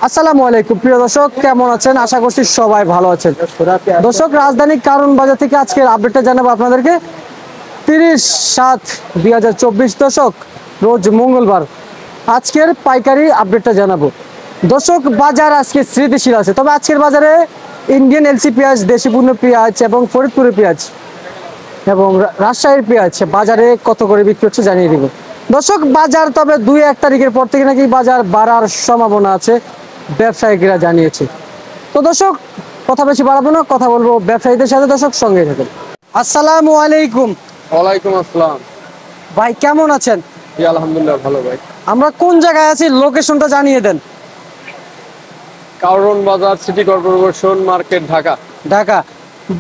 আসসালামু আলাইকুম প্রিয় দর্শক, কেমন আছেন? আশা করছি সবাই ভালো আছেন। দর্শক, রাজধানী কারণ বাজার থেকে আজকের আপডেটটা জানাবো আপনাদেরকে 30/7/2024। দর্শক, রোজ মঙ্গলবার আজকের পাইকারি আপডেটটা জানাবো। দর্শক, বাজার আজকে স্থিতিশীল আছে, তবে আজকের বাজারে ইন্ডিয়ান এলসি পেঁয়াজ, দেশি পূর্ণ পেঁয়াজ এবং ফরিদপুরের পেঁয়াজ এবং রাজশাহীর পেঁয়াজ বাজারে কত করে বিক্রি হচ্ছে জানিয়ে দিব। দর্শক, বাজার তবে 2-1 তারিখের পর থেকে নাকি বাজার বাড়ার সম্ভাবনা আছে, ব্যবসায়ীরা জানিয়েছে। তো দর্শক, কথা বেশি বাড়াবো না, কথা বলবো ব্যবসায়ীদের সাথে। দর্শক, সঙ্গে থাকুন। আসসালামু আলাইকুম। ওয়ালাইকুম আসসালাম। ভাই, কেমন আছেন? জি আলহামদুলিল্লাহ ভালো ভাই। আমরা কোন জায়গায় আছি, লোকেশনটা জানিয়ে দেন। কারণ বাজার, city corporation market, Dhaka. Dhaka.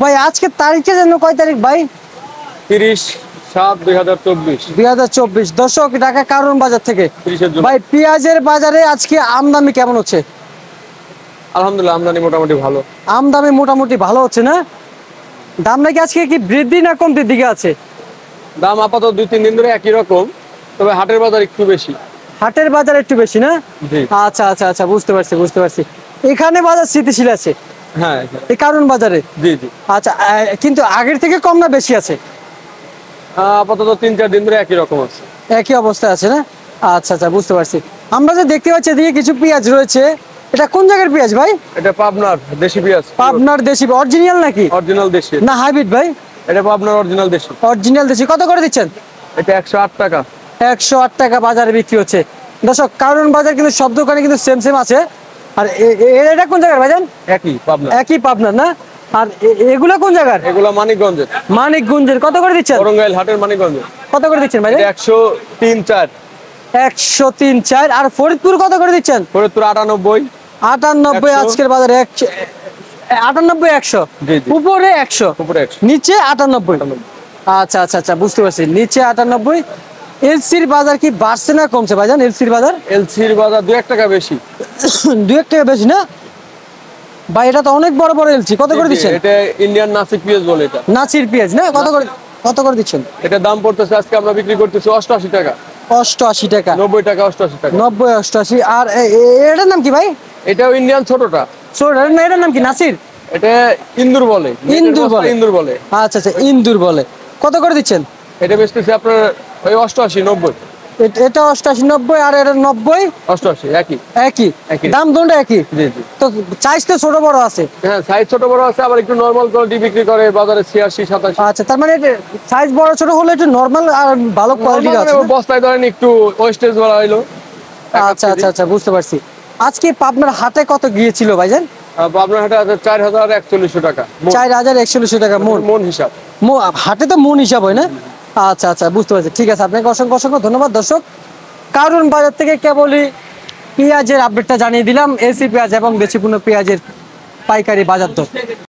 ভাই, আজকে তারিখে যেন কয় তারিখ ভাই? 30/7/2024। 2024। দর্শক, ঢাকা কারণ বাজার থেকে 30 জুলাই। ভাই, পেঁয়াজের বাজারে আজকে আমদানি কেমন হচ্ছে? আলহামদুলিল্লাহ আমদানি মোটামুটি ভালো। আমদানি মোটামুটি ভালো হচ্ছে না? দাম নাকি আজকে কি বৃদ্ধি না কমতির দিকে আছে? দাম আপাতত 2-3 দিন ধরে একই রকম, তবে হাটের বাজার একটু বেশি। হাটের বাজার একটু বেশি না? জি। আচ্ছা আচ্ছা আচ্ছা, বুঝতে পারছি। এখানে বাজার স্থিতিশীল আছে হ্যাঁ। এই কারণ বাজারে? জি জি। আচ্ছা, কিন্তু আগের থেকে কম না বেশি আছে? আপাতত 3-4 দিন ধরে একই রকম আছে। একই অবস্থায় আছে না? আচ্ছা আচ্ছা, বুঝতে পারছি। আমরা যে দেখতে পাচ্ছি এদিকে কিছু পেঁয়াজ রয়েছে, এটা কোন জায়গার পেঁয়াজ ভাই? এটা পাবনার দেশি পেঁয়াজ। পাবনার দেশি অরিজিনাল নাকি অরিজিনাল দেশি না হাইব্রিড ভাই? এটা পাবনার অরিজিনাল দেশি। অরিজিনাল দেশি। কত করে দিচ্ছেন? এটা 108 টাকা। 108 টাকা বাজারে বিক্রি হচ্ছে। দর্শক, কারণ বাজার কিন্তু সব দোকানে কিন্তু সেম আছে। আর এটা কোন জায়গার ভাইজান? একই পাবনা। একই পাবনার না? আর এগুলা কোন জায়গার? এগুলা মানিকগঞ্জের। মানিকগঞ্জের। কত করে দিচ্ছেন? বরঙ্গাইল হাটের মানিকগঞ্জের। কত করে দিচ্ছেন ভাই? 103-4। 103-4। আর ফরিদপুর কত করে দিচ্ছেন? ফরিদপুর 98। 98 আজকের বাজারে। 98-100। জি জি। উপরে 100, উপরে 100। নিচে 98। আচ্ছা আচ্ছা আচ্ছা, বুঝতে পারছি। নিচে 98। এলসির বাজার কি বাড়ছে না কমছে ভাইজান? এলসির বাজার এলসির বাজার 2-1 টাকা বেশি। 2-1 টাকা বেশি না ভাই? এটা তো অনেক বড় বড় এলসি। কত করে দিচ্ছেন? এটা ইন্ডিয়ান নাসিক পেঁয়াজ বলে এটা। নাচির পেঁয়াজ না? কত করে দিচ্ছেন? এটা দাম পড়তেছে আজকে আমরা বিক্রি করতেছি 88 টাকা। 88 টাকা। 90 টাকা 88 টাকা। 90-88। আর এটার নাম কি ভাই? এটাও ইন্ডিয়ান ছোটটা। এটার নাম কি? নাসির? এটা ইন্দুর বলে। ইন্দুর বলে। ইন্দুর বলে। আচ্ছা আচ্ছা, ইন্দুর বলে। কত করে দিচ্ছেন? এটা বেচতেছে আপনার ওই 88-90। এটা 88-90 আর এটা 90। 88 একই। একই দাম, দুটো একই। জি জি। তো সাইজ তো ছোট বড় আছে। হ্যাঁ, সাইজ ছোট বড় আছে, আবার একটু নরমাল কোয়ালিটি বিক্রি করে বাজারে 86-87। আচ্ছা, তার মানে সাইজ বড় ছোট হলে একটু নরমাল আর ভালো কোয়ালিটি আছে। বস্তায় ধরেন একটু ওয়েস্টেজ বলা হইলো। আচ্ছা আচ্ছা আচ্ছা, বুঝতে পারছি। আজকে পাবনার হাটে কত গিয়েছিল ভাইজান? আপনার হাটে আছে 4041 টাকা। 4041 টাকা মন হিসাব। হাটে তো মন হিসাব হয় না? আচ্ছা আচ্ছা, বুঝতে পারছি। ঠিক আছে, আপনাকে অসংখ্য অসংখ্য ধন্যবাদ। দর্শক, কারণ বাজার থেকে কেবলই পেঁয়াজের আপডেটটা জানিয়ে দিলাম, এসি পেঁয়াজ এবং দেশি পণ্য পেঁয়াজের পাইকারি বাজার দর।